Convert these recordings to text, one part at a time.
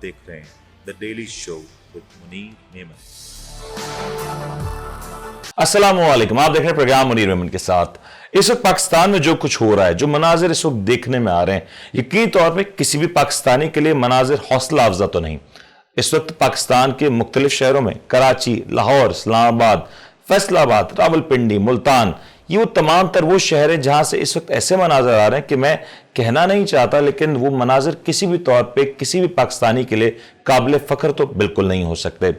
देख रहे हैं the daily show with Munir Memon. अस्सलाम वालेकुम, आप देख रहे हैं प्रोग्राम मुनीर मेमन के साथ। इस वक्त पाकिस्तान में जो कुछ हो रहा है, जो मनाजिर इस वक्त देखने में आ रहे हैं, यकीनी तौर पे किसी भी पाकिस्तानी के लिए मनाजिर हौसला अफजा तो नहीं। इस वक्त पाकिस्तान के मुख्तलिफ शहरों में कराची, लाहौर, इस्लामाबाद, फैसलाबाद, रावलपिंडी, मुल्तान, ये वो तमाम तर वो शहर हैं जहां से इस वक्त ऐसे मनाजर आ रहे हैं कि मैं कहना नहीं चाहता, लेकिन वो मनाजर किसी भी तौर पे किसी भी पाकिस्तानी के लिए काबिल फख्र तो बिल्कुल नहीं हो सकते।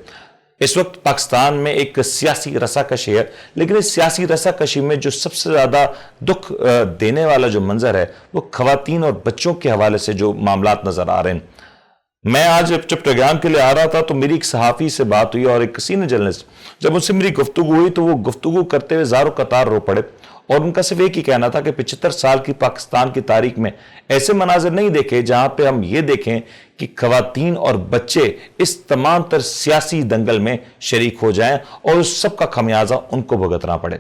इस वक्त पाकिस्तान में एक सियासी रसाकशी है, लेकिन इस सियासी रसाकशी में जो सबसे ज़्यादा दुख देने वाला जो मंजर है वो खवातीन और बच्चों के हवाले से जो मामलात नज़र आ रहे हैं। मैं आज जब प्रोग्राम के लिए आ रहा था तो मेरी एक सहाफ़ी से बात हुई और एक सीनियर जर्नलिस्ट, जब उनसे मेरी गुफ्तगू हुई तो वो गुफ्तगू करते हुए ज़ारो कतार रो पड़े और उनका सिर्फ एक ही कहना था कि 75 साल की पाकिस्तान की तारीख में ऐसे मनाजिर नहीं देखे जहां पे हम ये देखें कि खवातीन और बच्चे इस तमाम तर सियासी दंगल में शरीक हो जाएं और उस सब का खमियाजा उनको भुगतना पड़े।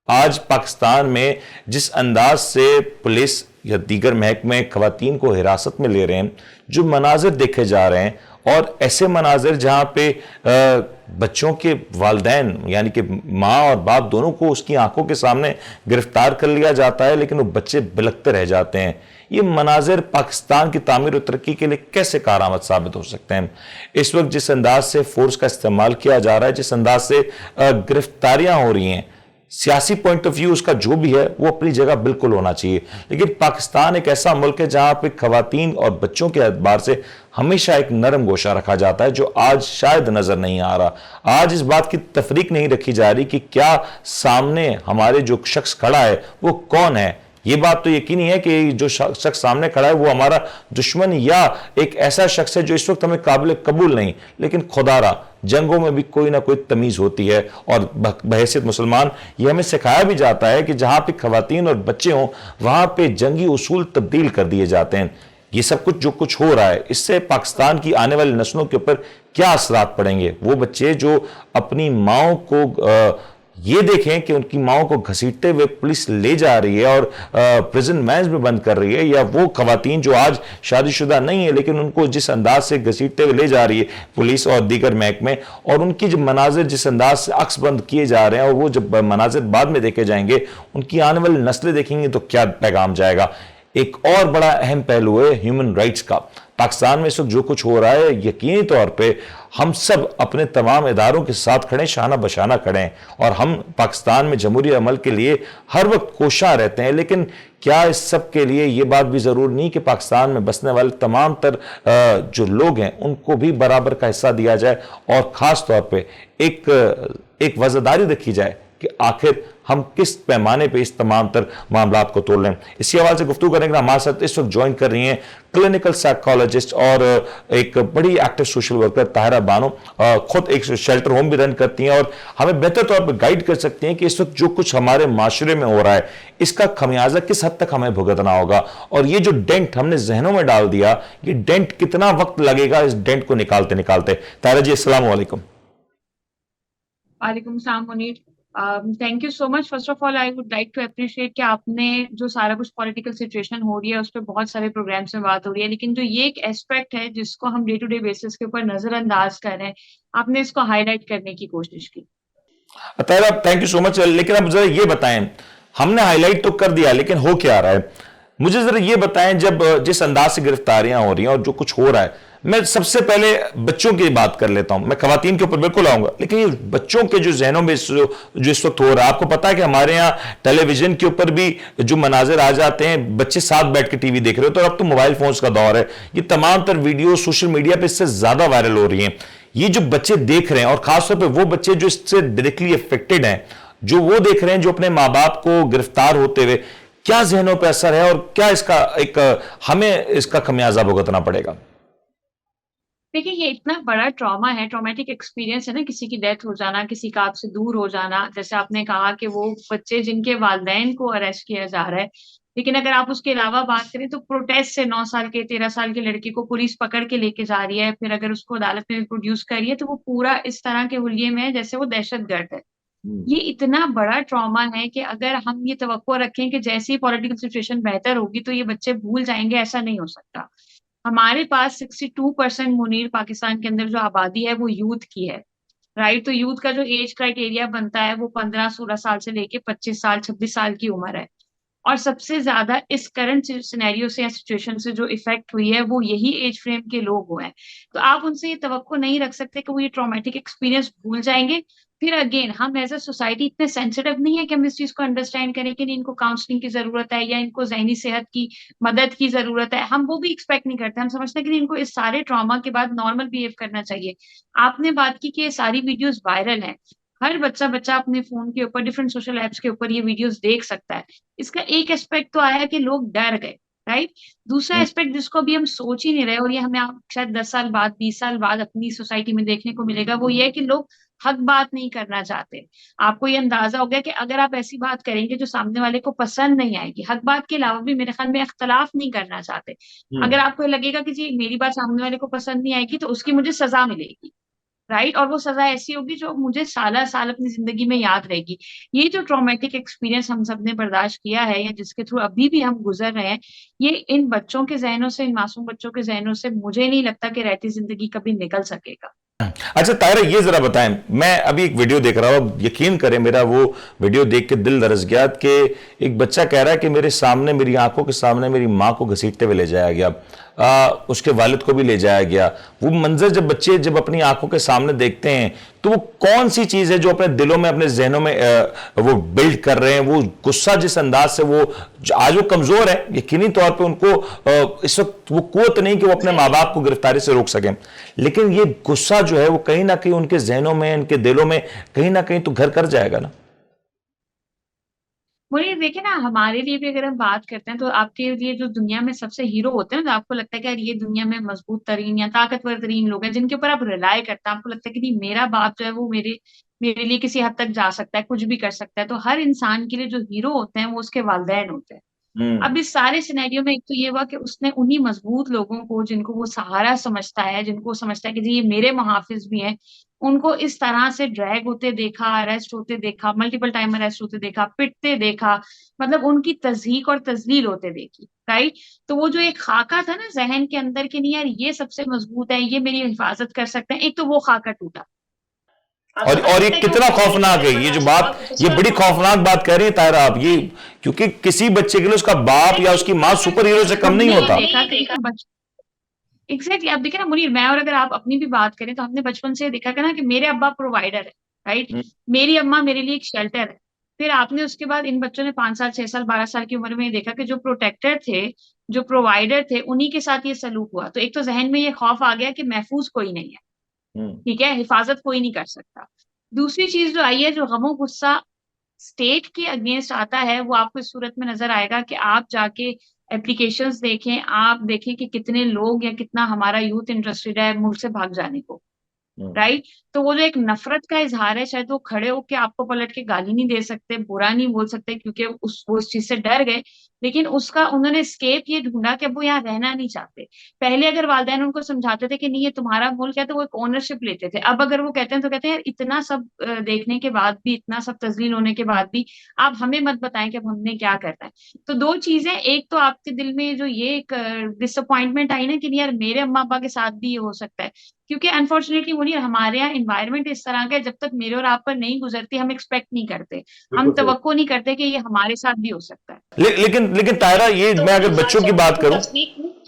आज पाकिस्तान में जिस अंदाज से पुलिस या दीगर महकमे खवातीन को हिरासत में ले रहे हैं, जो मनाजिर देखे जा रहे हैं, और ऐसे मनाजिर जहां पे बच्चों के वालिदैन यानी कि माँ और बाप दोनों को उसकी आंखों के सामने गिरफ्तार कर लिया जाता है, लेकिन वो बच्चे बिलखते रह जाते हैं। ये मनाजिर पाकिस्तान की तामीर और तरक्की के लिए कैसे कारआमद साबित हो सकते हैं? इस वक्त जिस अंदाज से फोर्स का इस्तेमाल किया जा रहा है, जिस अंदाज से गिरफ्तारियां हो रही हैं, सियासी पॉइंट ऑफ व्यू उसका जो भी है वो अपनी जगह बिल्कुल होना चाहिए, लेकिन पाकिस्तान एक ऐसा मुल्क है जहां पे खवातीन और बच्चों के एतबार से हमेशा एक नरम गोशा रखा जाता है, जो आज शायद नजर नहीं आ रहा। आज इस बात की तफरीक नहीं रखी जा रही कि क्या सामने हमारे जो शख्स खड़ा है वो कौन है। ये बात तो यकीनी है कि जो शख्स सामने खड़ा है वो हमारा दुश्मन या एक ऐसा शख्स है जो इस वक्त हमें काबिल कबूल नहीं, लेकिन खुदारा जंगों में भी कोई ना कोई तमीज होती है और बहैसियत मुसलमान ये हमें सिखाया भी जाता है कि जहां पे खवातीन और बच्चे हों वहां पे जंगी उसूल तब्दील कर दिए जाते हैं। ये सब कुछ जो कुछ हो रहा है, इससे पाकिस्तान की आने वाली नस्लों के ऊपर क्या असरात पड़ेंगे? वो बच्चे जो अपनी माओ को ये देखें कि उनकी माओ को घसीटते हुए पुलिस ले जा रही है और प्रिजन वैन्स में बंद कर रही है, या वो खवातीन जो आज शादीशुदा नहीं है लेकिन उनको जिस अंदाज से घसीटते हुए ले जा रही है पुलिस और दीगर महकमे, और उनकी जो मनाजिर जिस अंदाज से अक्स बंद किए जा रहे हैं, और वो जब मनाजिर बाद में देखे जाएंगे, उनकी आने वाली नस्लें देखेंगे तो क्या पैगाम जाएगा? एक और बड़ा अहम पहलू है ह्यूमन राइट्स का। पाकिस्तान में इस वक्त जो कुछ हो रहा है, यकीनी तौर पे हम सब अपने तमाम इदारों के साथ खड़े, शाना बशाना खड़े, और हम पाकिस्तान में जमहूरी अमल के लिए हर वक्त कोशा रहते हैं। लेकिन क्या इस सब के लिए ये बात भी जरूरी नहीं कि पाकिस्तान में बसने वाले तमाम तर जो लोग हैं उनको भी बराबर का हिस्सा दिया जाए, और खास तौर पे एक वज़ादारी रखी जाए कि आखिर हम किस पैमाने पे इस तमाम तर मामलात को तोड़ लें। इसी हवाले से गुफ्तगू करने के लिए हमारे साथ इस वक्त ज्वाइन कर रही हैं क्लिनिकल साइकोलॉजिस्ट और एक बड़ी active social worker Tahira Bano, खुद एक शेल्टर होम भी रन करती हैं और हमें बेहतर तौर पर गाइड कर सकती हैं कि इस वक्त जो कुछ हमारे माशरे में हो रहा है इसका खमियाजा किस हद तक हमें भुगतना होगा, और ये जो डेंट हमने जहनों में डाल दिया, ये डेंट कितना वक्त लगेगा इस डेंट को निकालते निकालते। ताहिरा जी, अस्सलाम वालेकुम। वालेकुम सलाम Munir, thank you so much. First of all I would like to appreciate कि आपने जो सारा कुछ पॉलिटिकल सिचुएशन हो रही है उस पर बहुत सारे प्रोग्राम्स में बात हो रही है, लेकिन जो ये एक एस्पेक्ट है जिसको हम डे टू डे बेसिस के ऊपर नजरअंदाज कर रहे हैं, आपने इसको हाईलाइट करने की कोशिश की। Tahira, thank you so much. लेकिन अब जरा ये बताएं, हमने हाईलाइट तो कर दिया लेकिन हो क्या रहा है? मुझे जरा ये बताएं, जब जिस अंदाज से गिरफ्तारियां हो रही हैं और जो कुछ हो रहा है, मैं सबसे पहले बच्चों की बात कर लेता हूं। मैं खवातीन के ऊपर बिल्कुल आऊंगा, लेकिन ये बच्चों के जो जहनों में जो इस वक्त हो रहा है, आपको पता है कि हमारे यहाँ टेलीविजन के ऊपर भी जो मनाजिर आ जाते हैं, बच्चे साथ बैठ के टीवी देख रहे हो, तो अब तो मोबाइल फोन्स का दौर है, ये तमाम तर वीडियो सोशल मीडिया पर इससे ज्यादा वायरल हो रही हैं। ये जो बच्चे देख रहे हैं, और खासतौर पर वो बच्चे जो इससे डायरेक्टली अफेक्टेड हैं, जो वो देख रहे हैं जो अपने माँ बाप को गिरफ्तार होते हुए, क्या जहनों पर असर है और क्या इसका हमें इसका खमियाजा भुगतना पड़ेगा? देखिए, ये इतना बड़ा ट्रॉमा है, ट्रॉमेटिक एक्सपीरियंस है ना, किसी की डेथ हो जाना, किसी का आपसे दूर हो जाना। जैसे आपने कहा कि वो बच्चे जिनके वालिदैन को अरेस्ट किया जा रहा है, लेकिन अगर आप उसके अलावा बात करें तो प्रोटेस्ट से 9 साल के 13 साल के लड़के को पुलिस पकड़ के लेके जा रही है, फिर अगर उसको अदालत में प्रोड्यूस कर रही है तो वो पूरा इस तरह के हुलिये में है जैसे वो दहशतगर्द है। ये इतना बड़ा ट्रॉमा है कि अगर हम ये तवक्को रखें कि जैसे ही पॉलिटिकल सिचुएशन बेहतर होगी तो ये बच्चे भूल जाएंगे, ऐसा नहीं हो सकता। हमारे पास 62% मुनीर पाकिस्तान के अंदर जो आबादी है वो यूथ की है, राइट। तो यूथ का जो एज क्राइटेरिया बनता है वो 15-16 साल से लेके 25 साल 26 साल की उम्र है। और सबसे ज्यादा इस करंट सिनेरियो से या सिचुएशन से जो इफेक्ट हुई है वो यही एज फ्रेम के लोग हुए हैं। तो आप उनसे ये तवक्को नहीं रख सकते कि वो ये ट्रॉमेटिक एक्सपीरियंस भूल जाएंगे। फिर अगेन हम एज अ सोसाइटी इतने सेंसिटिव नहीं है कि हम इस चीज को अंडरस्टैंड करें कि नहीं इनको काउंसलिंग की जरूरत है या इनको जहनी सेहत की मदद की जरूरत है। हम वो भी एक्सपेक्ट नहीं करते, हम समझते हैं कि नहीं, इनको इस सारे ट्रॉमा के बाद नॉर्मल बिहेव करना चाहिए। आपने बात की कि ये सारी वीडियोस वायरल हैं, हर बच्चा बच्चा अपने फोन के ऊपर डिफरेंट सोशल एप्स के ऊपर ये वीडियोस देख सकता है। इसका एक एस्पेक्ट तो आया कि लोग डर गए, राइट। दूसरा एस्पेक्ट जिसको अभी हम सोच ही नहीं रहे और ये हमें शायद 10 साल बाद 20 साल बाद अपनी सोसाइटी में देखने को मिलेगा, वो ये है कि लोग हक बात नहीं करना चाहते। आपको ये अंदाजा हो गया कि अगर आप ऐसी बात करेंगे जो सामने वाले को पसंद नहीं आएगी, हक बात के अलावा भी मेरे ख्याल में इख्तलाफ नहीं करना चाहते। अगर आपको लगेगा कि जी मेरी बात सामने वाले को पसंद नहीं आएगी तो उसकी मुझे सजा मिलेगी, राइट। और वो सजा ऐसी होगी जो मुझे साला साल अपनी जिंदगी में याद रहेगी। ये जो ट्रॉमेटिक एक्सपीरियंस हम सब ने बर्दाश्त किया है या जिसके थ्रू अभी भी हम गुजर रहे हैं, ये इन बच्चों के जहनों से, इन मासूम बच्चों के जहनों से मुझे नहीं लगता कि रहती जिंदगी कभी निकल सकेगा। अच्छा तायरा, ये जरा बताएं, मैं अभी एक वीडियो देख रहा हूं, यकीन करें मेरा वो वीडियो देख के दिल दरस गया कि एक बच्चा कह रहा है कि मेरे सामने, मेरी आंखों के सामने मेरी मां को घसीटते हुए ले जाया गया, उसके वालिद को भी ले जाया गया। वो मंजर जब बच्चे जब अपनी आंखों के सामने देखते हैं तो वो कौन सी चीज है जो अपने दिलों में, अपने जहनों में वो बिल्ड कर रहे हैं। वो गुस्सा जिस अंदाज से वो आज वो कमजोर है, यकीनी तौर पे उनको इस वक्त वो कुव्वत नहीं कि वो अपने माँ बाप को गिरफ्तारी से रोक सकें, लेकिन ये गुस्सा जो है वो कहीं ना कहीं उनके जहनों में, उनके दिलों में कहीं ना कहीं तो घर कर जाएगा ना। मुझे देखिए ना, हमारे लिए भी अगर हम बात करते हैं तो आपके लिए जो दुनिया में सबसे हीरो होते हैं ना, तो आपको लगता है कि यार ये दुनिया में मजबूत तरीन या ताकतवर तरीन लोग हैं जिनके ऊपर आप रिलाय करते हैं। आपको लगता है कि नहीं, मेरा बाप जो है वो मेरे मेरे लिए किसी हद तक जा सकता है, कुछ भी कर सकता है। तो हर इंसान के लिए जो हीरो होते हैं वो उसके वालिदैन होते हैं। अब इस सारे सिनेरियो में एक तो ये हुआ कि उसने उन्हीं मजबूत लोगों को, जिनको वो सहारा समझता है, जिनको वो समझता है कि जी ये मेरे मुहाफिज भी हैं, उनको इस तरह से ड्रैग होते देखा, अरेस्ट होते देखा, मल्टीपल टाइम अरेस्ट होते देखा, पिटते देखा, मतलब उनकी तजहीक और तजलील होते देखी, राइट। तो वो जो एक खाका था ना जहन के अंदर के, नहीं यार ये सबसे मजबूत है, ये मेरी हिफाजत कर सकते हैं, एक तो वो खाका टूटा। और ये कितना खौफनाक है, ये जो बात, ये बड़ी खौफनाक बात कह रही है तायरा आप, ये क्योंकि किसी बच्चे के लिए उसका बाप या उसकी माँ सुपर हीरो से कम नहीं होता। एग्जैक्टली, आप देखिए ना मुनीर, मैं और अगर आप अपनी भी बात करें तो हमने बचपन से देखा कि ना कि मेरे अब्बा प्रोवाइडर है, राइट। मेरी अम्मा मेरे लिए एक शेल्टर है। फिर आपने उसके बाद इन बच्चों ने 5 साल 6 साल 12 साल की उम्र में ये देखा कि जो प्रोटेक्टर थे, जो प्रोवाइडर थे, उन्हीं के साथ ये सलूक हुआ। तो एक तो जहन में ये खौफ आ गया कि महफूज कोई नहीं है, ठीक है, हिफाजत कोई नहीं कर सकता। दूसरी चीज जो आई है, जो गमो गुस्सा स्टेट के अगेंस्ट आता है, वो आपको इस सूरत में नजर आएगा कि आप जाके एप्लीकेशंस देखें, आप देखें कि कितने लोग या कितना हमारा यूथ इंटरेस्टेड है मुल्क से भाग जाने को, राइट। तो वो जो एक नफरत का इजहार है, शायद वो खड़े होके आपको पलट के गाली नहीं दे सकते, बुरा नहीं बोल सकते क्योंकि वो उस चीज से डर गए, लेकिन उसका उन्होंने स्केप ये ढूंढा कि वो यहाँ रहना नहीं चाहते। पहले अगर वालिदैन उनको समझाते थे कि नहीं ये तुम्हारा मुल्क है तो वो एक ओनरशिप लेते थे। अब अगर वो कहते हैं तो कहते हैं यार इतना सब देखने के बाद भी, इतना सब तजलील होने के बाद भी आप हमें मत बताएं कि अब हमने क्या करना है। तो दो चीजें, एक तो आपके दिल में जो ये एक डिसअपॉइंटमेंट आई ना कि नहीं यार मेरे अम्मा अब्बा के साथ भी ये हो सकता है, क्योंकि अनफॉर्चुनेटली वो नहीं, हमारे यहाँ एनवायरनमेंट इस तरह का है, जब तक मेरे और आप पर नहीं गुजरती हम एक्सपेक्ट नहीं करते, हम तवक्को नहीं करते कि ये हमारे साथ भी हो सकता है। लेकिन लेकिन तायरा, ये मैं अगर बच्चों की बात करूं,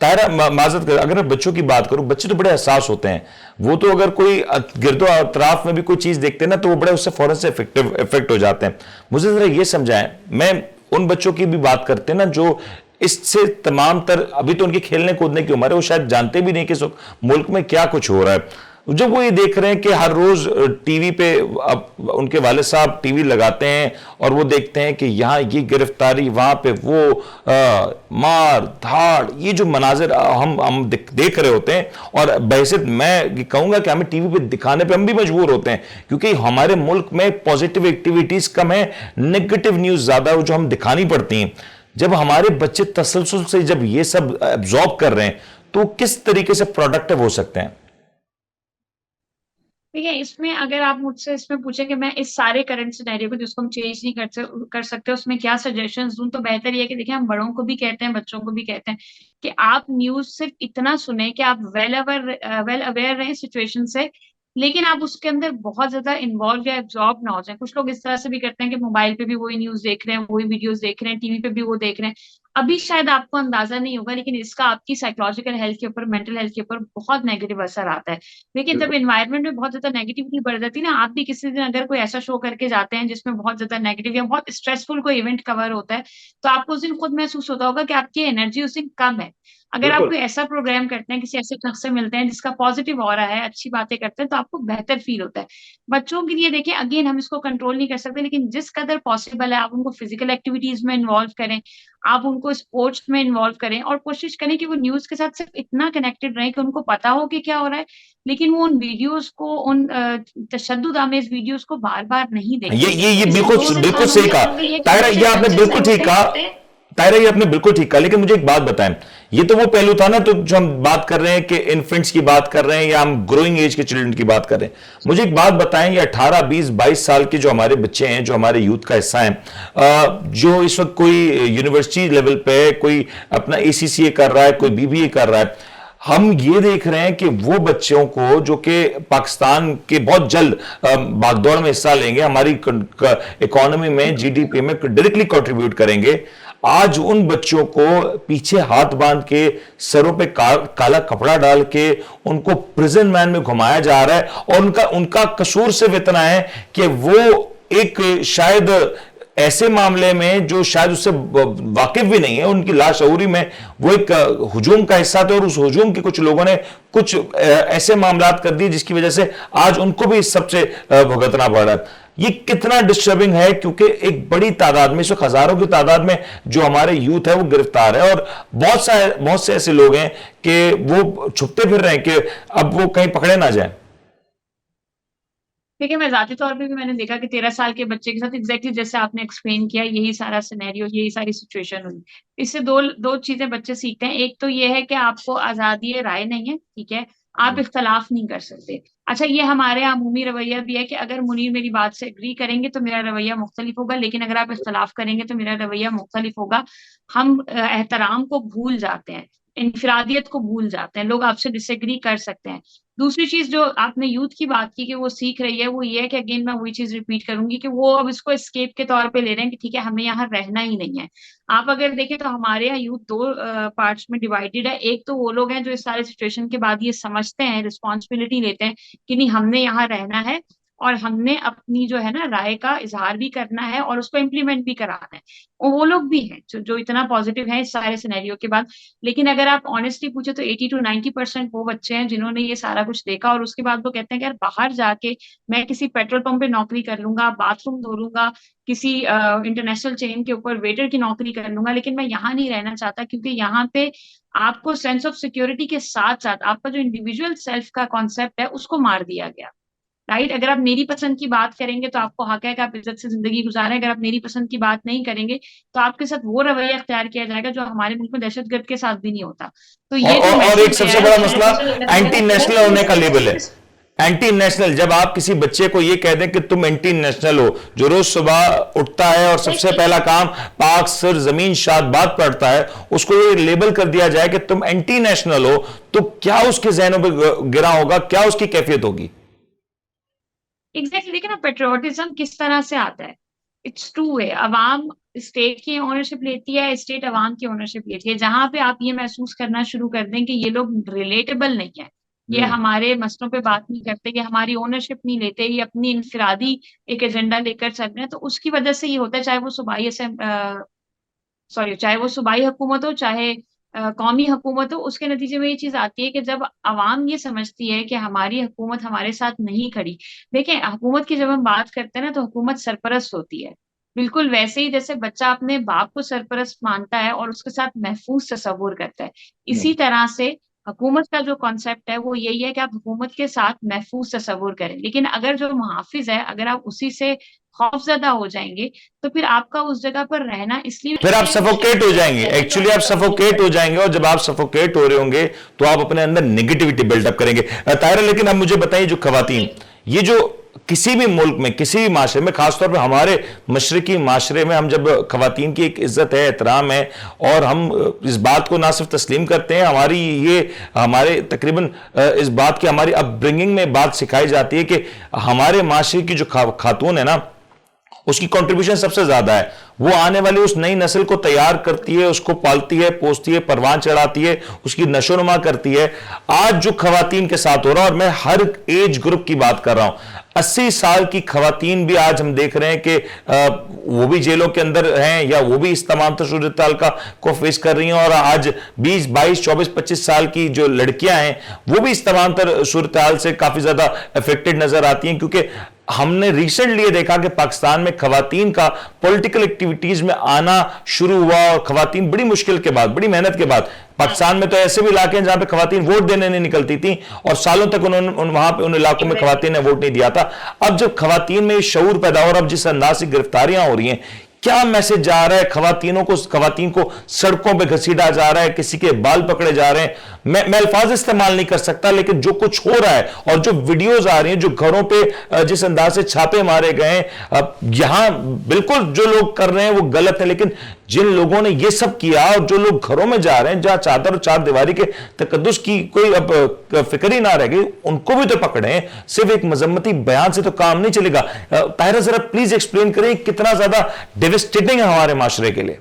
तायरा माजरत कर, अगर बच्चों की बात करूं, बच्चे तो बड़े एहसास होते हैं। वो तो अगर कोई गिरदो अतराफ में भी कोई चीज देखते हैं ना तो वो बड़े उससे फौरन से इफेक्ट हो जाते हैं। मुझे जरा ये समझाएं, मैं उन बच्चों की भी बात करते हैं ना जो इससे तमाम तर, अभी तो उनकी खेलने कूदने की उम्र है, वो शायद जानते भी नहीं कि इस मुल्क में क्या कुछ हो रहा है। जब वो ये देख रहे हैं कि हर रोज टीवी पे अब उनके वाले साहब टीवी लगाते हैं और वो देखते हैं कि यहाँ ये गिरफ्तारी, वहां पे वो मार धाड़, ये जो मनाजिर हम देख रहे होते हैं, और बहसियत मैं कहूंगा कि हमें टीवी पे दिखाने पे हम भी मजबूर होते हैं क्योंकि हमारे मुल्क में पॉजिटिव एक्टिविटीज कम है, नेगेटिव न्यूज ज्यादा है जो हम दिखानी पड़ती हैं। जब हमारे बच्चे तसलसल से जब ये सब एब्जॉर्ब कर रहे हैं तो किस तरीके से प्रोडक्टिव हो सकते हैं? ठीक है, इसमें अगर आप मुझसे इसमें पूछें कि मैं इस सारे करंट सिनेरियो को जिसको हम चेंज नहीं कर सकते उसमें क्या सजेशंस दूं, तो बेहतर ये है कि देखिए हम बड़ों को भी कहते हैं बच्चों को भी कहते हैं कि आप न्यूज सिर्फ इतना सुने कि आप वेल अवेयर रहें सिचुएशन से, लेकिन आप उसके अंदर बहुत ज्यादा इन्वॉल्व या एब्जॉर्ब ना हो जाए। कुछ लोग इस तरह से भी करते हैं कि मोबाइल पे भी वही न्यूज देख रहे हैं, वही वीडियोस देख रहे हैं, टीवी पे भी वो देख रहे हैं। अभी शायद आपको अंदाजा नहीं होगा, लेकिन इसका आपकी साइकोलॉजिकल हेल्थ के ऊपर, मेंटल हेल्थ के ऊपर बहुत नेगेटिव असर आता है। देखिए जब एनवायरनमेंट में बहुत ज्यादा नेगेटिविटी बढ़ जाती है ना, आप भी किसी दिन अगर कोई ऐसा शो करके जाते हैं जिसमें बहुत ज्यादा नेगेटिव या बहुत स्ट्रेसफुल कोई इवेंट कवर होता है, तो आपको उस दिन खुद महसूस होता होगा कि आपकी एनर्जी उस दिन कम है। अगर आप बिल्कुल। कोई ऐसा प्रोग्राम करते हैं, किसी ऐसे शख्स से मिलते हैं जिसका पॉजिटिव ऑरा है, अच्छी बातें करते हैं, तो आपको बेहतर फील होता है। बच्चों के लिए देखिए अगेन हम इसको कंट्रोल नहीं कर सकते, लेकिन जिस कदर पॉसिबल है आप उनको फिजिकल एक्टिविटीज में इन्वॉल्व करें, आप उनको स्पोर्ट्स में इन्वॉल्व करें, और कोशिश करें कि वो न्यूज के साथ सिर्फ इतना कनेक्टेड रहे कि उनको पता हो कि क्या हो रहा है, लेकिन वो उन वीडियोस को, उन तशद्दुद आमेज वीडियोस को बार बार नहीं ये देखें। ये ये पिछले बिल्कुल 2 से 3 बिल्कुल सालों सही में कहा ये है कि तायरा, ये बच्चे आपने अच्छे बिल्कुल से ठीक कहा उठते हैं। तायरा, ये आपने बिल्कुल ठीक कहा। लेकिन मुझे एक बात बताएं, ये तो वो पहलू था ना, तो जो हम बात कर रहे हैं कि इन्फेंट्स की बात कर रहे हैं या हम ग्रोइंग एज के चिल्ड्रन की बात कर रहे हैं। मुझे एक बात बताएं, ये 18, 20, 22 साल के जो हमारे बच्चे हैं, जो हमारे यूथ का हिस्सा हैं, जो इस वक्त कोई यूनिवर्सिटी लेवल पे कोई अपना ACCA कर रहा है, कोई BBA कर रहा है, हम ये देख रहे हैं कि वो बच्चों को जो कि पाकिस्तान के बहुत जल्द भागदौड़ में हिस्सा लेंगे, हमारी इकोनॉमी में, GDP में डायरेक्टली कंट्रीब्यूट करेंगे, आज उन बच्चों को पीछे हाथ बांध के, सरों पे काला कपड़ा डाल के उनको प्रिजन मैन में घुमाया जा रहा है, और उनका उनका कसूर सिर्फ इतना है कि वो एक शायद ऐसे मामले में जो शायद उससे वाकिफ भी नहीं है, उनकी लाशऊरी में वो एक हुजूम का हिस्सा थे, और उस हुजूम के कुछ लोगों ने कुछ ऐसे मामलात कर दिए जिसकी वजह से आज उनको भी इस सबसे भुगतना पड़ रहा है। ये कितना डिस्टर्बिंग है, क्योंकि एक बड़ी तादाद में, इस वक्त हजारों की तादाद में जो हमारे यूथ है वो गिरफ्तार है, और बहुत से ऐसे लोग हैं कि वो छुपते फिर रहे हैं कि अब वो कहीं पकड़े ना जाए। देखिए मैं जाती तौर पे भी मैंने देखा कि 13 साल के बच्चे के साथ एग्जैक्टली जैसे आपने एक्सप्लेन किया, यही सारा सिनेरियो, यही सारी सिचुएशन हुई। इससे दो दो चीजें बच्चे सीखते हैं। एक तो ये है कि आपको आजादी राय नहीं है, ठीक है, आप इख्तलाफ नहीं कर सकते। अच्छा, ये हमारे यहाँ अमूमी रवैया भी है कि अगर मुनीर मेरी बात से एग्री करेंगे तो मेरा रवैया मुख्तलिफ होगा, लेकिन अगर आप इख्तलाफ करेंगे तो मेरा रवैया मुख्तलिफ होगा। हम एहतराम को भूल जाते हैं, इनफरादियत को भूल जाते हैं। लोग आपसे डिसएग्री कर सकते हैं। दूसरी चीज जो आपने यूथ की बात की कि वो सीख रही है, वो ये है कि अगेन मैं वही चीज रिपीट करूंगी कि वो अब इसको एस्केप के तौर पे ले रहे हैं कि ठीक है हमें यहाँ रहना ही नहीं है। आप अगर देखें तो हमारे यहाँ यूथ दो पार्ट्स में डिवाइडेड है। एक तो वो लोग हैं जो इस सारे सिचुएशन के बाद ये समझते हैं, रिस्पॉन्सिबिलिटी लेते हैं कि नहीं हमने यहाँ रहना है, और हमने अपनी जो है ना राय का इजहार भी करना है और उसको इम्प्लीमेंट भी कराना है। और वो लोग भी हैं जो इतना पॉजिटिव है इस सारे सिनेरियो के बाद। लेकिन अगर आप ऑनेस्टली पूछे तो 80 to 90% वो बच्चे हैं जिन्होंने ये सारा कुछ देखा, और उसके बाद वो कहते हैं कि यार बाहर जाके मैं किसी पेट्रोल पंप पे नौकरी कर लूंगा, बाथरूम धो लूंगा, किसी इंटरनेशनल चेन के ऊपर वेटर की नौकरी कर लूंगा, लेकिन मैं यहाँ नहीं रहना चाहता, क्योंकि यहाँ पे आपको सेंस ऑफ सिक्योरिटी के साथ साथ आपका जो इंडिविजुअल सेल्फ का कॉन्सेप्ट है उसको मार दिया गया। राइट, अगर आप मेरी पसंद की बात करेंगे तो आपको हक है कि आप इज्जत से जिंदगी गुजारें। अगर आप मेरी पसंद की बात नहीं करेंगे तो आपके साथ वो रवैया अख्तियार किया जाएगा जो हमारे मुल्क में दहशतगर्द के साथ भी नहीं होता। तो ये जो और एक मैसेज सबसे गया बड़ा है, मसला मुझे लगता एंटी है नेशनल होने का लेबल है। वो एंटी नेशनल, जब आप किसी बच्चे को ये कह दें कि तुम एंटी नेशनल हो, जो रोज सुबह उठता है और सबसे पहला काम पाक सर जमीन शाद बात पढ़ता है, उसको ये लेबल कर दिया जाए कि तुम एंटी नेशनल हो, तो क्या उसके जहनों पर गिरा होगा, क्या उसकी कैफियत होगी? एग्जैक्टली। देखिए ना पेट्रियोटिज्म किस तरह से आता है, it's two way. Awam state की ओनरशिप लेती है, स्टेट अवाम की ओनरशिप लेती है। जहां पे आप ये महसूस करना शुरू कर दें कि ये लोग रिलेटेबल नहीं है, ये हमारे मसलों पे बात नहीं करते, ये हमारी ओनरशिप नहीं लेते, ये अपनी इनफरादी एक एजेंडा लेकर चल रहे हैं, तो उसकी वजह से ये होता है, चाहे वो सूबाई चाहे वो सूबाई हुकूमत हो, चाहे कौमी हुकूमत हो, उसके नतीजे में ये चीज आती है कि जब अवाम ये समझती है कि हमारी हुकूमत हमारे साथ नहीं खड़ी। देखें हुकूमत की जब हम बात करते हैं ना, तो हुकूमत सरपरस्त होती है, बिल्कुल वैसे ही जैसे बच्चा अपने बाप को सरपरस्त मानता है और उसके साथ महफूज तस्वुर करता है, इसी तरह से हुकूमत का जो कॉन्सेप्ट है वो यही है कि आप हुकूमत के साथ महफूज तस्वुर करें। लेकिन अगर जो मुहाफिज है, अगर आप उसी से खौफजदा हो जाएंगे, तो फिर आपका उस जगह पर रहना इसलिए फिर आप सफोकेट हो जाएंगे, एक्चुअली आप सफोकेट हो जाएंगे, और जब आप सफोकेट हो रहे होंगे तो आप अपने अंदर नेगेटिविटी बिल्डअप करेंगे। तायरा, लेकिन अब मुझे बताइए, जो खवातीन ये जो किसी भी मुल्क में, किसी भी माशरे में, खासतौर पर हमारे मशरकी माशरे में, हम जब खवातीन की एक इज्जत है, एहतराम है, और हम इस बात को ना सिर्फ तस्लीम करते हैं, हमारी ये हमारे तकरीबन इस बात की हमारी अपब्रिंगिंग में बात सिखाई जाती है कि हमारे माशरे की जो खातून है ना, उसकी कंट्रीब्यूशन सबसे ज्यादा है। वो आने वाली उस नई नस्ल को तैयार करती है, उसको पालती है, पोसती है, परवान चढ़ाती है, उसकी नशोनुमा करती है। आज जो खवातीन के साथ हो रहा है, और मैं हर एज ग्रुप की बात कर रहा हूं, 80 साल की खवातीन भी आज हम देख रहे हैं कि वो भी जेलों के अंदर हैं, या वो भी इस तमाम सूरत को फेस कर रही हैं। और आज 20, 22, 24, 25 साल की जो लड़कियां हैं, वो भी इस तमाम सूरत से काफी ज्यादा अफेक्टेड नजर आती हैं, क्योंकि हमने रिसेंटली ये देखा कि पाकिस्तान में खवातीन का पॉलिटिकल एक्टिविटीज में आना शुरू हुआ, और खवातीन बड़ी मुश्किल के बाद, बड़ी मेहनत के बाद, पाकिस्तान में तो ऐसे भी इलाके हैं जहां पे खवातीन वोट देने नहीं निकलती थी, और सालों तक उन्होंने वहां पे उन इलाकों में खवातीन ने वोट नहीं दिया था। अब जब खवातीन में शऊर पैदा हो रहा है, अब जिस अंदाज से गिरफ्तारियां हो रही हैं, क्या मैसेज जा रहा है खवातीन को सड़कों पे घसीटा जा रहा है, किसी के बाल पकड़े जा रहे हैं। मैं अल्फाज इस्तेमाल नहीं कर सकता, लेकिन जो कुछ हो रहा है और जो वीडियोस आ रही हैं, जो घरों पे जिस अंदाज से छापे मारे गए हैं, यहां बिल्कुल जो लोग कर रहे हैं वो गलत है, लेकिन जिन लोगों ने ये सब किया, और जो लोग घरों में जा रहे हैं जहां चादर और चार दीवारी के तकद्दुस की कोई अब फिक्र ही ना रह गई, उनको भी तो पकड़े। सिर्फ एक मजम्मती बयान से तो काम नहीं चलेगा। ताहिरा, जरा प्लीज एक्सप्लेन करें कितना ज्यादा डेविस्टेटिंग है हमारे माशरे के लिए।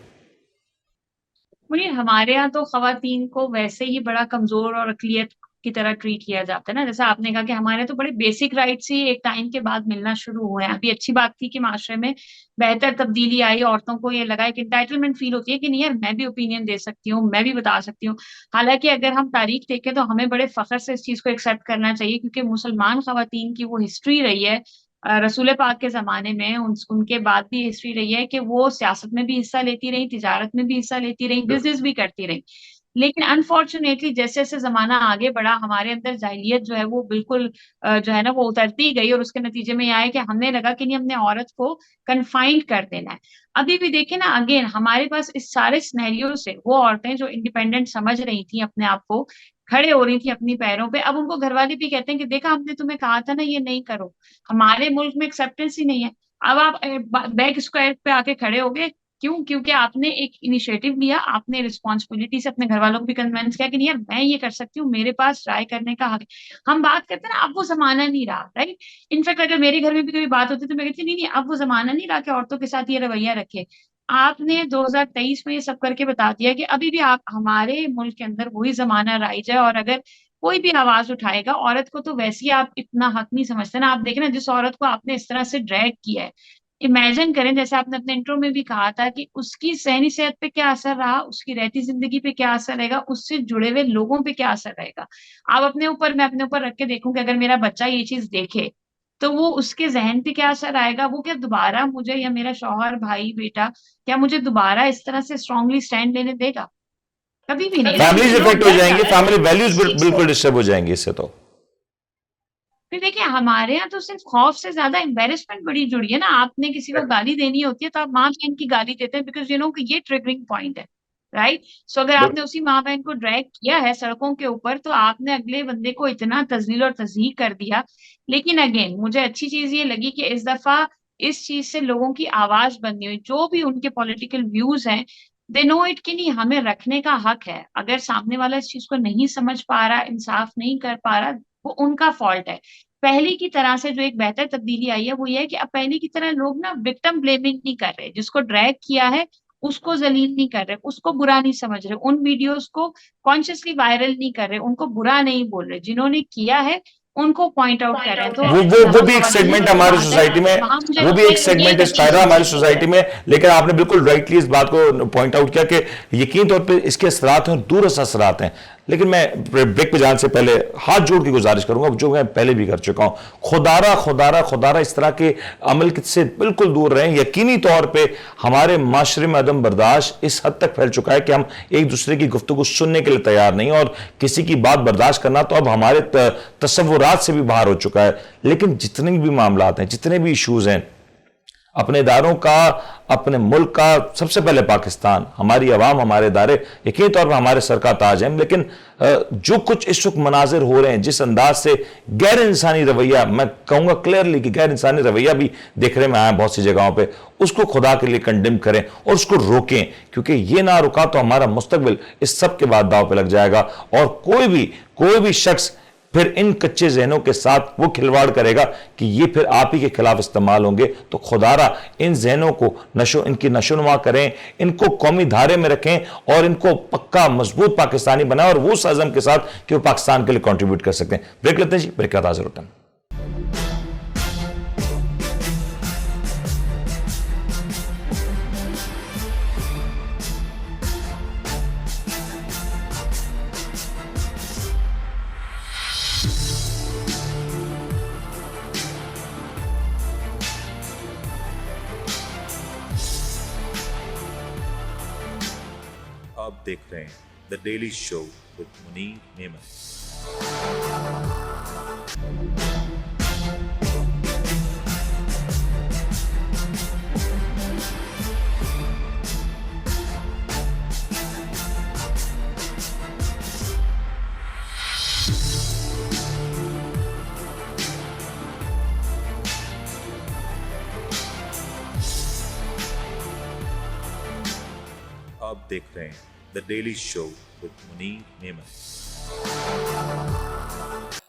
मुनीर, हमारे यहाँ तो खवातीन को वैसे ही बड़ा कमजोर और अकलियत की तरह ट्रीट किया जाता है ना। जैसा आपने कहा कि हमारे तो बड़े बेसिक राइट्स ही एक टाइम के बाद मिलना शुरू हुए हैं। अभी अच्छी बात थी कि माशरे में बेहतर तब्दीली आई, औरतों को ये लगा, एक इंटाइटलमेंट फील होती है कि नहीं यार, मैं भी ओपिनियन दे सकती हूँ, मैं भी बता सकती हूँ। हालांकि अगर हम तारीख देखें तो हमें बड़े फख्र से इस चीज को एक्सेप्ट करना चाहिए, क्योंकि मुसलमान खवातीन की वो हिस्ट्री रही है रसूल पाक के जमाने में, उनके बाद भी हिस्ट्री रही है कि वो सियासत में भी हिस्सा लेती रही, तिजारत में भी हिस्सा लेती रही, बिजनेस भी करती रही। लेकिन अनफॉर्चुनेटली जैसे जैसे जमाना आगे बढ़ा, हमारे अंदर जाहिलियत जो है वो बिल्कुल जो है ना वो उतरती गई, और उसके नतीजे में यह आया कि हमने लगा कि नहीं, हमने औरत को कन्फाइंड कर देना है। अभी भी देखें ना, अगेन हमारे पास इस सारे सिनेरियो से वो औरतें जो इंडिपेंडेंट समझ रही थी अपने आप को, खड़े हो रही थी अपनी पैरों पे, अब उनको घर वाले भी कहते हैं कि देखा, हमने तुम्हें कहा था ना ये नहीं करो। हमारे मुल्क में एक्सेप्टेंस ही नहीं है। अब आप बैक स्क्वायर पे आके खड़े हो गए, क्यों? क्योंकि आपने एक इनिशिएटिव लिया, आपने रिस्पॉन्सिबिलिटी से अपने घर वालों को भी कन्विंस किया कि नहीं यार, मैं ये कर सकती हूँ, मेरे पास ट्राई करने का हक है। हम बात करते हैं ना, अब वो जमाना नहीं रहा, राइट। इनफैक्ट अगर मेरे घर में भी कोई बात होती तो मैं कहती नहीं नहीं, अब वो जमाना नहीं रहा कि औरतों के साथ ये रवैया रखे। आपने 2023 में ये सब करके बता दिया कि अभी भी आप हमारे मुल्क के अंदर वही जमाना राइज है, और अगर कोई भी आवाज उठाएगा औरत को, तो वैसे ही आप इतना हक नहीं समझते ना। आप देखें ना, जिस औरत को आपने इस तरह से ड्रैग किया है, इमेजिन करें, जैसे आपने अपने इंट्रो में भी कहा था, कि उसकी सहनी सेहत पे क्या असर रहा, उसकी रहती जिंदगी पे क्या असर रहेगा, उससे जुड़े हुए लोगों पे क्या असर रहेगा। आप अपने ऊपर, मैं अपने ऊपर रख के देखूं कि अगर मेरा बच्चा ये चीज देखे, तो वो उसके जहन पे क्या असर आएगा। वो क्या दोबारा मुझे, या मेरा शौहर, भाई, बेटा, क्या मुझे दोबारा इस तरह से स्ट्रांगली स्टैंड लेने देगा? कभी भी नहीं। फैमिलीज इफेक्ट हो जाएंगे, फैमिली वैल्यूज इस चीज बिल्कुल को डिस्टर्ब हो जाएंगे इससे तो। फिर देखिए, हमारे यहाँ तो सिर्फ खौफ से ज्यादा एम्बेरसमेंट बड़ी जुड़ी है ना। आपने किसी को गाली देनी होती है तो आप माँ बहन की गाली देते हैं, बिकॉज यू नो कि ये ट्रिगरिंग पॉइंट है, राइट। सो अगर आपने उसी माँ बहन को ड्रैग किया है सड़कों के ऊपर, तो आपने अगले बंदे को इतना तजलील और तजहीक कर दिया। लेकिन अगेन, मुझे अच्छी चीज ये लगी कि इस दफा इस चीज से लोगों की आवाज बननी हुई, जो भी उनके पॉलिटिकल व्यूज हैं, दे नो इट कि नहीं, हमें रखने का हक है। अगर सामने वाला इस चीज को नहीं समझ पा रहा, इंसाफ नहीं कर पा रहा, वो उनका फॉल्ट है। पहले की तरह से जो एक बेहतर तब्दीली आई है वो ये है कि अब पहले की तरह लोग ना विक्टिम ब्लेमिंग नहीं कर रहे। जिसको ड्रैग किया है उसको जलील नहीं कर रहे, उसको बुरा नहीं समझ रहे, उन वीडियोस को कॉन्शियसली वायरल नहीं कर रहे, उनको बुरा नहीं बोल रहे, जिन्होंने किया है उनको पॉइंट आउट कर रहे हैं। तो वो भी एक सेगमेंट हमारी सोसाइटी में, वो भी एक सेगमेंट है ताहिरा हमारी सोसाइटी में। लेकिन आपने बिल्कुल राइटली इस बात को पॉइंट आउट किया कि यकीन तौर पे इसके असरात हैं और दूरअस असरात हैं। लेकिन मैं ब्रेक पे जाने से पहले हाथ जोड़ के गुजारिश करूंगा, जो मैं पहले भी कर चुका हूं, खुदारा इस तरह के अमल से बिल्कुल दूर रहें। यकीनी तौर पे हमारे माशरे में अदम बर्दाश्त इस हद तक फैल चुका है कि हम एक दूसरे की गुफ्तगू सुनने के लिए तैयार नहीं, और किसी की बात बर्दाश्त करना तो अब हमारे तसव्वुरात से भी बाहर हो चुका है। लेकिन जितने भी मामलात हैं, जितने भी इशूज हैं, अपने इदारों का, अपने मुल्क का, सबसे पहले पाकिस्तान, हमारी आवाम, हमारे इदारे यकीनी तौर पर हमारे सर का ताज है। लेकिन जो कुछ इस वक्त मनाजिर हो रहे हैं, जिस अंदाज से गैर इंसानी रवैया, मैं कहूंगा क्लियरली कि गैर इंसानी रवैया भी देखने में आया बहुत सी जगहों पे, उसको खुदा के लिए कंडेम करें और उसको रोकें, क्योंकि ये ना रुका तो हमारा मुस्तकबिल इस सब के बाद दांव पे लग जाएगा। और कोई भी शख्स फिर इन कच्चे जहनों के साथ वो खिलवाड़ करेगा कि ये फिर आप ही के खिलाफ इस्तेमाल होंगे। तो खुदारा इन जहनों को इनकी नशोनुमा करें, इनको कौमी धारे में रखें और इनको पक्का मजबूत पाकिस्तानी बनाएं और वो उस अज़म के साथ कि वो पाकिस्तान के लिए कंट्रीब्यूट कर सकते हैं। ब्रेक लेते हैं जी, ब्रेक का हाजिर होता है। आप देख रहे हैं the daily show with Munir Memon. आप देख रहे हैं the daily show with Munir Memon.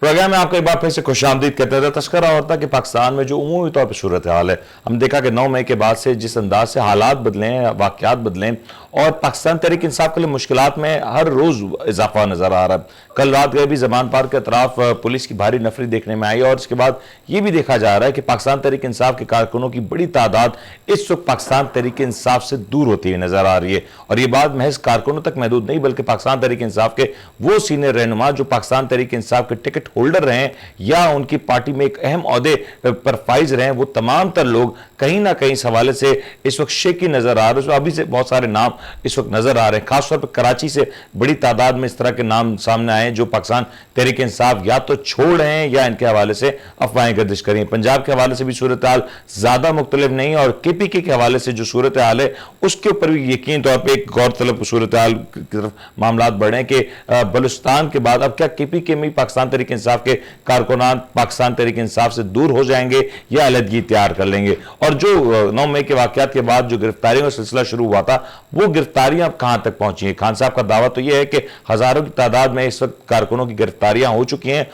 Programme में आपको एक बार फिर से खुशामदीद कहते थे। तस्करा होता कि पाकिस्तान में जो उमूमी तौर पर सूरत हाल है, हम देखा कि 9 मई के बाद से जिस अंदाज से हालात बदले हैं, वाक़यात बदले हैं और पाकिस्तान तहरीक इंसाफ के लिए मुश्किलात में हर रोज़ इजाफा नज़र आ रहा है। कल रात गए भी ज़मान पार्क के अतराफ पुलिस की भारी नफरी देखने में आई और इसके बाद ये भी देखा जा रहा है कि पाकिस्तान तहरीक इंसाफ के कारकुनों की बड़ी तादाद इस वक्त पाकिस्तान तहरीक इंसाफ से दूर होती हुई नज़र आ रही है। और ये बात महज कारकुनों तक महदूद नहीं, बल्कि पाकिस्तान तहरीक इंसाफ के वो सीनियर रहनुमा जो पाकिस्तान तहरीक इंसाफ के टिकट होल्डर रहे या उनकी पार्टी में एक अहम ओहदे पर फाइज रहे, वो तमाम तर लोग कहीं ना कहीं इस हवाले से इस वक्त शेकी नजर आ रहे हैं। अभी से बहुत सारे नाम इस वक्त नजर आ रहे हैं, खासतौर पर कराची से बड़ी तादाद में इस तरह के नाम सामने आए जो पाकिस्तान तहरीक इंसाफ या तो छोड़ रहे हैं या इनके हवाले से अफवाहें गर्दिश करी हैं। पंजाब के हवाले से भी सूरत हाल ज्यादा मुख्तलिफ नहीं और KPK के हवाले से जो सूरत हाल है उसके ऊपर भी यकीन तौर पर एक गौरतलब सूरत हाल की तरफ मामला बढ़े हैं कि बलूचिस्तान के बाद अब क्या KPK में पाकिस्तान तहरीक इंसाफ के कारकुनान पाकिस्तान तहरीक इंसाफ से दूर हो जाएंगे या अलहदगी तैयार कर लेंगे। और जो 9 मई के वाकयात के बाद जो गिरफ्तारियों का सिलसिला शुरू हुआ था, वो गिरफ्तारियां अब कहां तक पहुंची हैं? खान साहब का दावा तो यह है कि हजारों की तादाद में इस वक्त कारकुनों की गिरफ्तारियां हो चुकी हैं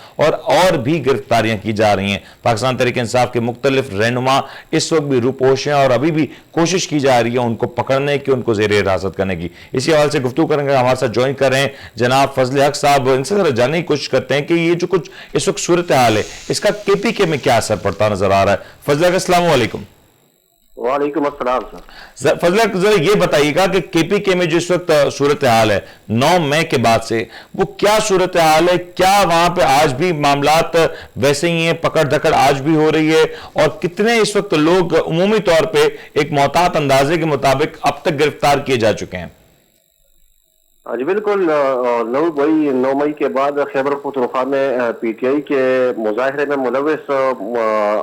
और भी गिरफ्तारियां की जा रही हैं। पाकिस्तान तहरीक इंसाफ के मुख्तलिफ रहनुमा इस वक्त भी रूपोश हैं और अभी भी कोशिश की जा रही है उनको पकड़ने की, उनको जेर हिरासत करने की। इसी हवाले से गुफ्तगू करेंगे, हमारे साथ ज्वाइन कर रहे हैं जनाब फजल हक साहब। इनसे जरा जानने की कोशिश करते हैं कि ये जो कुछ इस वक्त सूरत हाल है इसका KPK में क्या असर पड़ता नजर आ रहा है। फजल हक, अस्सलाम वालेकुम। वालेकुम अस्सलाम सर। फजल हक, जरा ये बताइएगा कि KPK में जो इस वक्त सूरत हाल है 9 मई के बाद से, वो क्या सूरत हाल है? क्या वहां पे आज भी मामलात वैसे ही हैं, पकड़ धकड़ आज भी हो रही है? और कितने इस वक्त लोग उमूमी तौर पे एक मोहतात अंदाजे के मुताबिक अब तक गिरफ्तार किए जा चुके हैं? जी बिल्कुल, 9 मई के बाद खैबर पख्तूनख्वा में PTI के मुजाहरे में मुलविस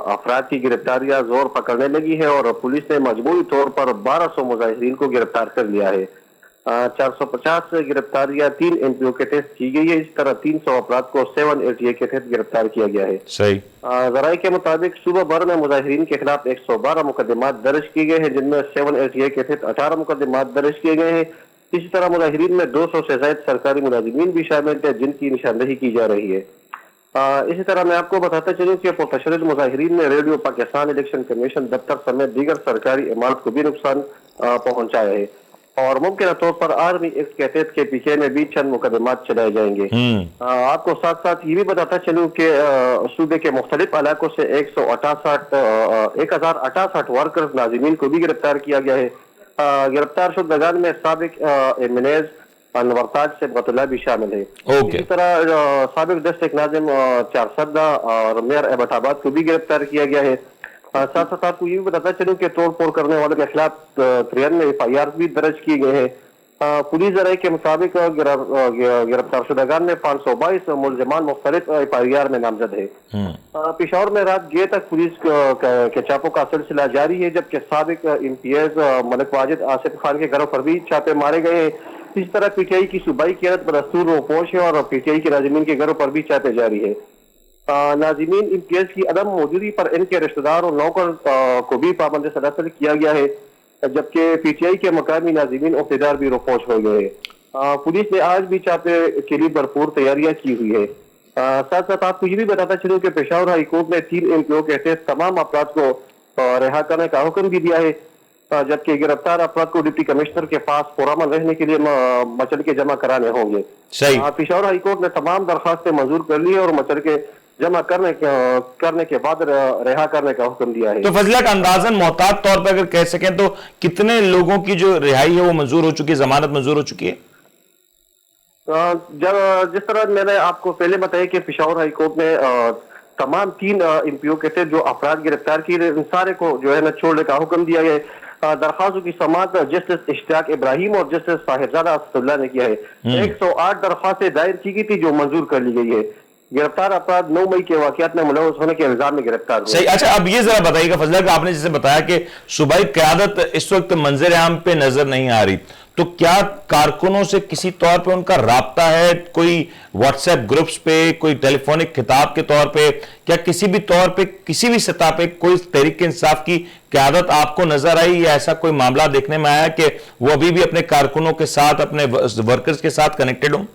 अफराद की गिरफ्तारियां जोर पकड़ने लगी है और पुलिस ने मजमूई तौर पर 1200 मुजाहिरीन को गिरफ्तार कर लिया है। 450 गिरफ्तारियां 3 MPO के तहत की गई है। इस तरह 300 अफराद को 7ATA के तहत गिरफ्तार किया गया है। सही जराये के मुताबिक सूबा भर में मुजाहिरीन के खिलाफ 112 मुकदमात दर्ज किए गए हैं, जिनमें 7ATA के तहत 18 मुकदमात दर्ज किए गए हैं। इसी तरह मुजाहिरीन में 200 से ज्यादा सरकारी मुलाजिमीन भी शामिल थे जिनकी निशानदेही की जा रही है। इसी तरह मैं आपको बताता चलूं कि मुतशर्रिद मुजाहिरीन ने रेडियो पाकिस्तान, इलेक्शन कमीशन दफ्तर समेत दीगर सरकारी इमारत को भी नुकसान पहुंचाया है और मुमकिन तौर पर आर्मी एक्ट के तहत KPK में भी चंद मुकदमात चलाए जाएंगे। आपको साथ साथ ये भी बताता चलूं कि सूबे के मुख्तलिफ इलाकों से 1068 वर्कर्स नाजिमीन को भी गिरफ्तार किया गया है। गिरफ्तार शुदगान में साबिक MNAs अनवरताज से बतला भी शामिल है। इसी तरह साबिक डिस्ट्रिक्ट नाजिम 4 और मेयर एबटाबाद को भी गिरफ्तार किया गया है। साथ साथ आपको ये भी बताता चलूं कि तोड़ फोड़ करने वालों के खिलाफ 93 FIR भी दर्ज किए गए हैं। पुलिस जराये के मुताबिक गिरफ्तार शुदागान में 522 मुलजमान मुख्तलिफ एफआईआर में नामजद है। पेशावर में रात गए तक पुलिस के छापों का सिलसिला जारी है, जबकि साबिक इम्तियाज मलिक वाजिद आसिफ खान के घरों पर भी छापे मारे गए हैं। इस तरह पीटीआई की सूबाई क़यादत बदस्तूर रोपोश है और पीटीआई के नाजिमीन के घरों पर भी छापे जारी है। नाजिमीन इम्तियाज की अदम मौजूदगी पर इनके रिश्तेदार और नौकर को भी पाबंद सदाफिल किया गया है, जबकि पीटीआई के मकामी नाजिमीन औहदेदार भी रोपोश हो गए हैं। पुलिस ने आज भी छापे के लिए भरपूर तैयारियां की हुई है। साथ साथ आपको ये भी बताता चलूं कि पेशावर हाई कोर्ट ने 3 एमपीओ के तहत तमाम अफराद को रिहा करने का हुक्म भी दिया है, जबकि गिरफ्तार अफराद को डिप्टी कमिश्नर के पास पुरअमन रहने के लिए मचल के जमा कराने होंगे। सही। पेशावर हाई कोर्ट ने तमाम दरखास्तें मंजूर कर ली है और मचल के जमा करने के बाद रिहा करने का हुक्म दिया है। तो फजला का अंदाजन मोहतात तौर पर अगर कह सकें तो कितने लोगों की जो रिहाई है वो मंजूर हो चुकी है, जमानत मंजूर हो चुकी है? जब जिस तरह मैंने आपको पहले बताया कि पेशावर हाई कोर्ट ने तमाम 3 एमपीओ के थे जो अफराद गिरफ्तार किए, इन सारे को जो है ना छोड़ने का हुक्म दिया है। दरखास्तों की समाअत जस्टिस इश्तियाक इब्राहिम और जस्टिस साहिबजादा असदुल्ला ने किया है। 108 दरखास्तें दायर की गई थी जो मंजूर कर ली गई है। गिरफ्तार अफराद 9 मई के वाकयात में मुलव्वस होने के इल्जाम में गिरफ्तार हुए। सही। अच्छा, अब ये जरा बताइएगा फजला का आपने जैसे बताया कि सूबाई क़यादत इस वक्त मंजर आम पे नजर नहीं आ रही, तो क्या कारकुनों से किसी तौर पे उनका राब्ता है, कोई व्हाट्सएप ग्रुप्स पे, कोई टेलीफोनिक खिताब के तौर पे, क्या किसी भी तौर पे किसी भी सतह पे कोई तहरीक इंसाफ की क़यादत आपको नजर आई या ऐसा कोई मामला देखने में आया कि वो अभी भी अपने कारकुनों के साथ, अपने वर्कर्स के साथ कनेक्टेड हो?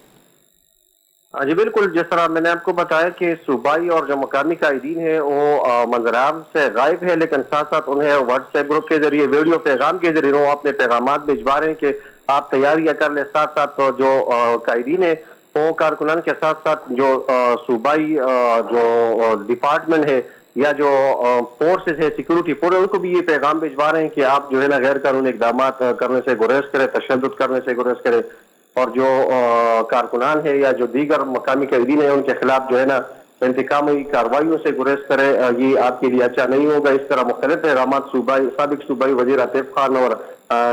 जी बिल्कुल, जिस तरह मैंने आपको बताया कि सूबाई और जो मकामी कायदीन है वो मंजराम से गायब है, लेकिन साथ साथ उन्हें व्हाट्सएप ग्रुप के जरिए, वीडियो पैगाम के जरिए वो अपने पैगाम भिजवा रहे हैं कि आप तैयारियां कर ले। साथ साथ जो कायदीन है वो कारकुनान के साथ साथ जो सूबाई जो डिपार्टमेंट है या जो फोर्सेस है, सिक्योरिटी फोर्स, उनको भी ये पैगाम भिजवा रहे हैं कि आप जो है ना गैर कानूनी इकदाम करने से गुरेज करें, तशद्दुद करने से गुरेज करें, और जो कारकुनान है या जो दीगर मकामी कैदीन है उनके खिलाफ जो है ना इंतकामी कार्रवाइयों से गुरेज करे, ये आपके लिए अच्छा नहीं होगा। इस तरह मुख्तलिफ पैगाम साबिक सूबाई वजीर आतिफ खान और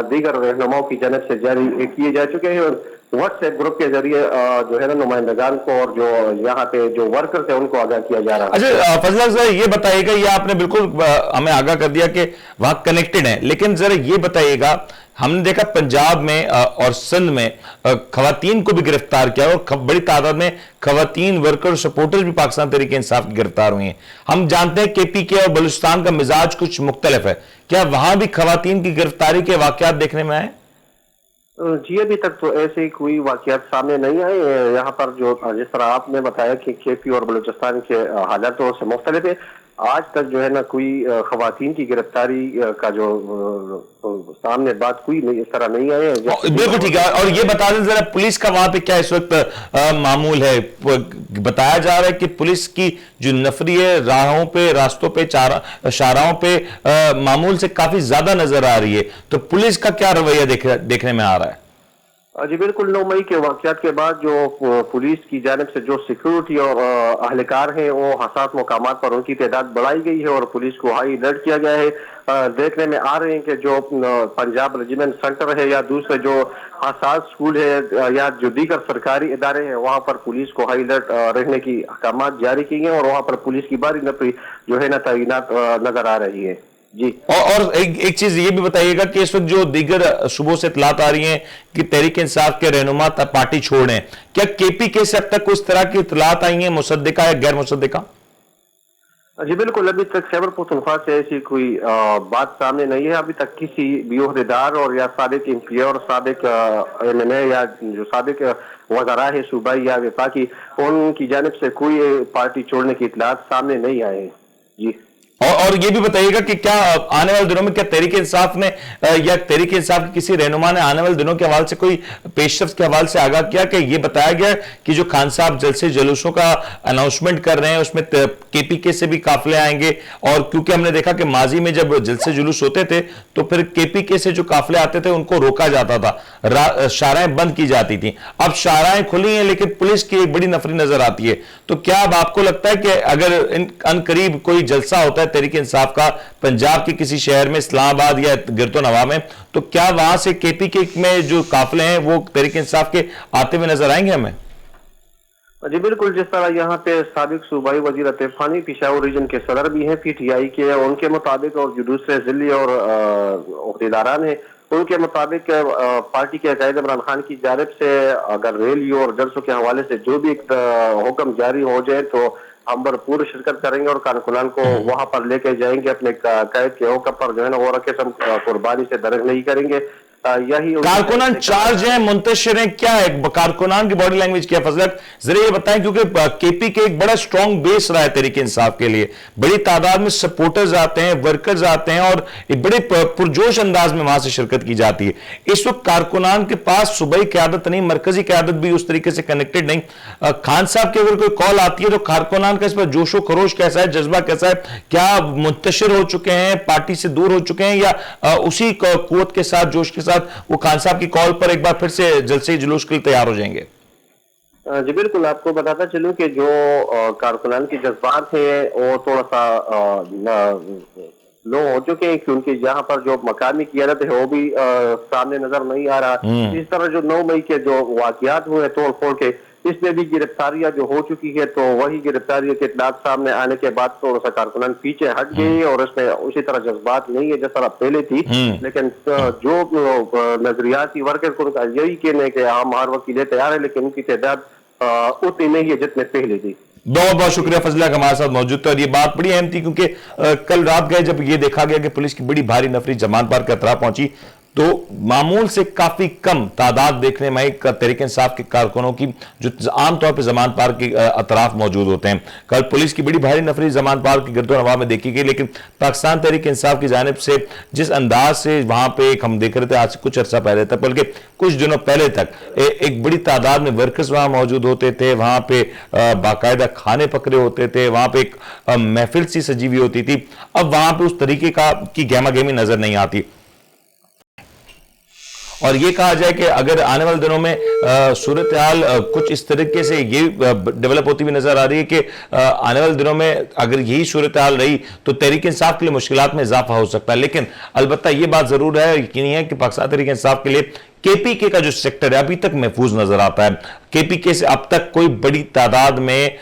दीगर रहनुमाओं की जानिब से जारी किए जा चुके हैं। व्हाट्सएप ग्रुप के जरिए जो है ना नुमाइंदगान को और जो यहाँ पे जो वर्कर्स है उनको आगाह किया जा रहा है। अच्छा फजला सर, ये बताइएगा, ये आपने बिल्कुल हमें आगाह कर दिया कि वहां कनेक्टेड है, लेकिन जरा ये बताइएगा, हमने देखा पंजाब में और सिंध में खवातीन को भी गिरफ्तार किया और बड़ी तादाद में खवातीन वर्कर सपोर्टर्स भी पाकिस्तान तहरीक इंसाफ की गिरफ्तार हुई हैं। हम जानते हैं केपीके और बलूचिस्तान का मिजाज कुछ मुख्तलिफ है, क्या वहां भी खवातीन की गिरफ्तारी के वाकयात देखने में आए? जी अभी तक तो ऐसे ही कोई वाकयात सामने नहीं आए यहाँ पर। जो जिस तरह आपने बताया कि केपी और बलूचिस्तान के हालात से मुख्तलिफ है, आज तक जो है ना कोई खवातीन की गिरफ्तारी का जो सामने बात कोई नहीं, इस तरह नहीं आए। बिल्कुल ठीक है। और ये बता दें जरा, पुलिस का वहां पे क्या इस वक्त मामूल है? बताया जा रहा है कि पुलिस की जो नफरी है राहों पे, रास्तों पे, शाहराहों पे मामूल से काफी ज्यादा नजर आ रही है, तो पुलिस का क्या रवैया देखने में आ रहा है? जी बिल्कुल, 9 मई के वाकयात के बाद जो पुलिस की जानिब से जो सिक्योरिटी और अहलकार हैं वो हसास मकामात पर उनकी तादाद बढ़ाई गई है और पुलिस को हाई अलर्ट किया गया है। देखने में आ रहे हैं कि जो पंजाब रेजिमेंट सेंटर है या दूसरे जो हसास स्कूल है या जो दीगर सरकारी इदारे हैं वहां पर पुलिस को हाई अलर्ट रहने की अहकामात जारी किए हैं और वहां पर पुलिस की भारी नफरी जो है ना तैनात नजर आ रही है। जी। और एक चीज ये भी बताइएगा कि इस वक्त जो दीगर सुबह से इतलात आ रही हैं कि तहरीक इंसाफ के रहनुमा पार्टी छोड़े, क्या केपीके से अब तक उस तरह की इतलात आई हैं, मुसद्दिका या गैर मुसद्दिका? जी बिल्कुल, अभी तक खैबर पख्तूनख्वा से ऐसी कोई बात सामने नहीं है। अभी तक किसी भी ओहदेदार और या साबिक एमपी और साबिक एमएनए या जो साबिक वज़रा है सूबाई या वफाकी, उनकी जानिब से कोई पार्टी छोड़ने की इतलात सामने नहीं आए हैं। जी। और ये भी बताइएगा कि क्या आने वाले दिनों में क्या तहरीक इंसाफ ने या तहरीक इंसाफ के किसी रहनुमा ने आने वाले दिनों के हवाले से कोई पेशरफ्त के हवाले से आगाह किया कि ये बताया गया कि जो खान साहब जलसे जुलूसों का अनाउंसमेंट कर रहे हैं उसमें केपीके से भी काफिले आएंगे? और क्योंकि हमने देखा कि माजी में जब जलसे जुलूस होते थे तो फिर केपीके से जो काफिले आते थे उनको रोका जाता था, शाहराएं बंद की जाती थी। अब शाहराएं खुली हैं लेकिन पुलिस की एक बड़ी नफरी नजर आती है, तो क्या अब आपको लगता है कि अगर अनकरीब कोई जलसा होता है तहरीक इंसाफ का पंजाब के किसी शहर में, इस्लामाबाद या गिरतो नवा में, तो क्या वहां से केपीके में जो काफिले हैं वो तहरीक इंसाफ के आते हुए नजर आएंगे हमें? जी बिल्कुल, जिस तरह यहाँ पे साबिक सूबाई वजीर अतीफानी पिशावर रीजन के सदर भी हैं पीटीआई के, उनके मुताबिक और जो दूसरे जिले और अहदेदारान हैं उनके मुताबिक पार्टी के कायद इमरान खान की जानिब से अगर रैली और जलसों के हवाले से जो भी एक हुक्म जारी हो जाए तो हम भरपूर शिरकत करेंगे और कारकुनान को वहां पर लेके जाएंगे, अपने कैद के हुक्म पर जो है ना वो किस्म कुर्बानी से दरग नहीं करेंगे। यही कारकुनान चार्ज हैं, मुंतशिर हैं, क्या है कारकुनान की बॉडी लैंग्वेज क्या? फजलत जरा ये बताएं, क्योंकि केपीके एक बड़ा स्ट्रॉन्ग बेस रहा है तहरीक इंसाफ के लिए, बड़ी तादाद में सपोर्टर्स आते हैं, वर्कर्स आते हैं और एक बड़े पुरजोश अंदाज में वहां से शिरकत की जाती है। इस वक्त कारकुनान के पास सूबाई क़यादत नहीं, मरकजी क़यादत भी उस तरीके से कनेक्टेड नहीं। खान साहब की अगर कोई कॉल आती है तो कारकुनान का इस पर जोशो खरोश कैसा है, जज्बा कैसा है? क्या मुंतशिर हो चुके हैं, पार्टी से दूर हो चुके हैं, या उसी कुव्वत के साथ, जोश के साथ वो खान साहब की कॉल पर एक बार फिर से जलसे जुलूस के लिए तैयार हो जाएंगे? जी बिल्कुल, आपको बताता चलूं कि जो कारकुनान के जज्बात हैं वो थोड़ा सा लो हो चुके हैं, क्योंकि यहाँ पर जो मकामी क़यादत है वो भी सामने नजर नहीं आ रहा। इस तरह जो 9 मई के जो वाकयात हुए तोड़ फोड़ के, इसमें भी गिरफ्तारियां जो हो चुकी है, तो वही गिरफ्तारियों के इत्तलात सामने आने के बाद थोड़ा सा कारकुनान पीछे हट गए और इसमें उसी तरह जज्बात नहीं है जिस तरह पहले थी। लेकिन जो नजरियाती वर्कर को उनका यही कहना है कि हम हर वक्त के लिए तैयार है, लेकिन उनकी तादाद उतनी नहीं है जितने पहले थी। बहुत बहुत शुक्रिया फजला का हमारे साथ मौजूद था। और ये बात बड़ी अहम थी क्योंकि कल रात गए जब ये देखा गया कि पुलिस की बड़ी भारी नफरी जमान पार के अतराफ पहुंची, तो मामूल से काफी कम तादाद देखने में आई तहरीक इंसाफ के कारकुनों की जो आमतौर पर जमान पार के अतराफ मौजूद होते हैं। कल पुलिस की बड़ी भारी नफरी जमान पार की गिरदो नवाह में देखी गई, लेकिन पाकिस्तान तहरीक इंसाफ की जानिब से जिस अंदाज से वहां पे हम देख रहे थे आज से कुछ अर्सा पहले तक, बल्कि कुछ दिनों पहले तक एक बड़ी तादाद में वर्कर्स वहां मौजूद होते थे, वहां पे बाकायदा खाने पकड़े होते थे, वहां पे एक महफिल सी सजी हुई होती थी। अब वहां पे उस तरीके की गहमा गहमी नजर नहीं आती। और ये कहा जाए कि अगर आने वाले दिनों में सूरत हाल कुछ इस तरीके से ये डेवलप होती हुई नजर आ रही है कि आने वाले दिनों में अगर यही सूरत हाल रही तो तहरीक इंसाफ के लिए मुश्किलात में इजाफा हो सकता है। लेकिन अलबत्ता ये बात जरूर है, यकीनी है कि पाकिस्तान तहरीक इंसाफ के लिए केपीके का जो सेक्टर है अभी तक महफूज नजर आता है। केपीके से अब तक कोई बड़ी तादाद में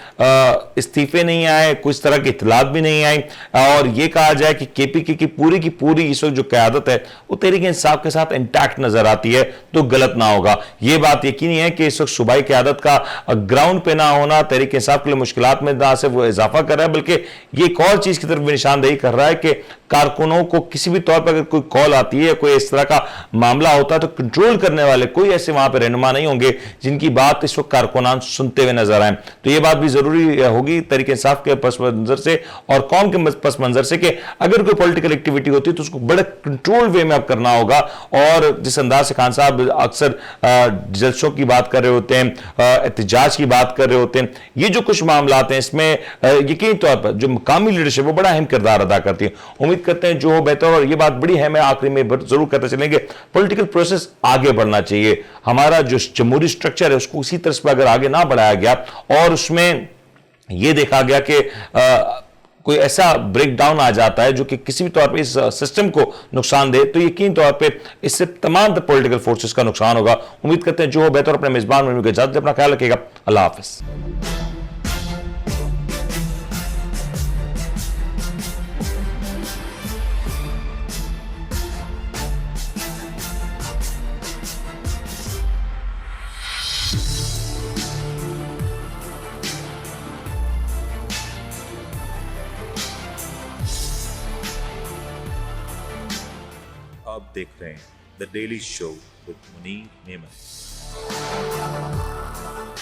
इस्तीफे नहीं आए, कोई इस तरह की इतलात भी नहीं आई, और यह कहा जाए कि केपीके की पूरी इस वक्त जो क़यादत है वो तहरीक इंसाफ के साथ इंटैक्ट नजर आती है, तो गलत ना होगा। यह बात यकीनी है कि इस वक्त सूबाई क़यादत का ग्राउंड पे ना होना तहरीक इंसाफ के लिए मुश्किलात में ना सिर्फ वो इजाफा कर रहा है, बल्कि ये एक और चीज की तरफ भी निशानदेही कर रहा है कि कारकुनों को किसी भी तौर पर अगर कोई कॉल आती है, कोई इस तरह का मामला होता है, तो कंट्रोल करने वाले कोई ऐसे वहां पर रहनुमा नहीं होंगे जिनकी बात इस वक्त कारकुनान सुनते हुए नजर आए। तो यह बात भी जरूरी होगी तहरीक इंसाफ के पस मंजर से और कौम के पस मंजर से कि अगर कोई पॉलिटिकल एक्टिविटी होती है तो उसको बड़े कंट्रोल वे में अब करना होगा। और जिस अंदाज से खान साहब अक्सर जलसों की बात कर रहे होते हैं, एहतजाज की बात कर रहे होते हैं, ये जो कुछ मामला हैं इसमें यकीनी तौर पर जो मकामी लीडरशिप वो बड़ा अहम किरदार अदा करती है। उम्मीद करते हैं जो हो बेहतर। और ये बात बड़ी अहम है, आखिरी में जरूर करते चलेंगे, पॉलिटिकल प्रोसेस आगे बढ़ना चाहिए। हमारा जो जमहूरी स्ट्रक्चर है उसको उसी तरह पर अगर आगे ना बढ़ाया गया और उसमें यह देखा गया कि कोई ऐसा ब्रेकडाउन आ जाता है जो कि किसी भी तौर पे इस सिस्टम को नुकसान दे, तो यकीन तौर पे इससे तमाम पॉलिटिकल फोर्सेस का नुकसान होगा। उम्मीद करते हैं जो हो बेहतर। अपने मेजबान में इजाजत, अपना ख्याल रखिएगा। अल्लाह हाफिज। आप देख रहे हैं the daily show with Munir नेमत।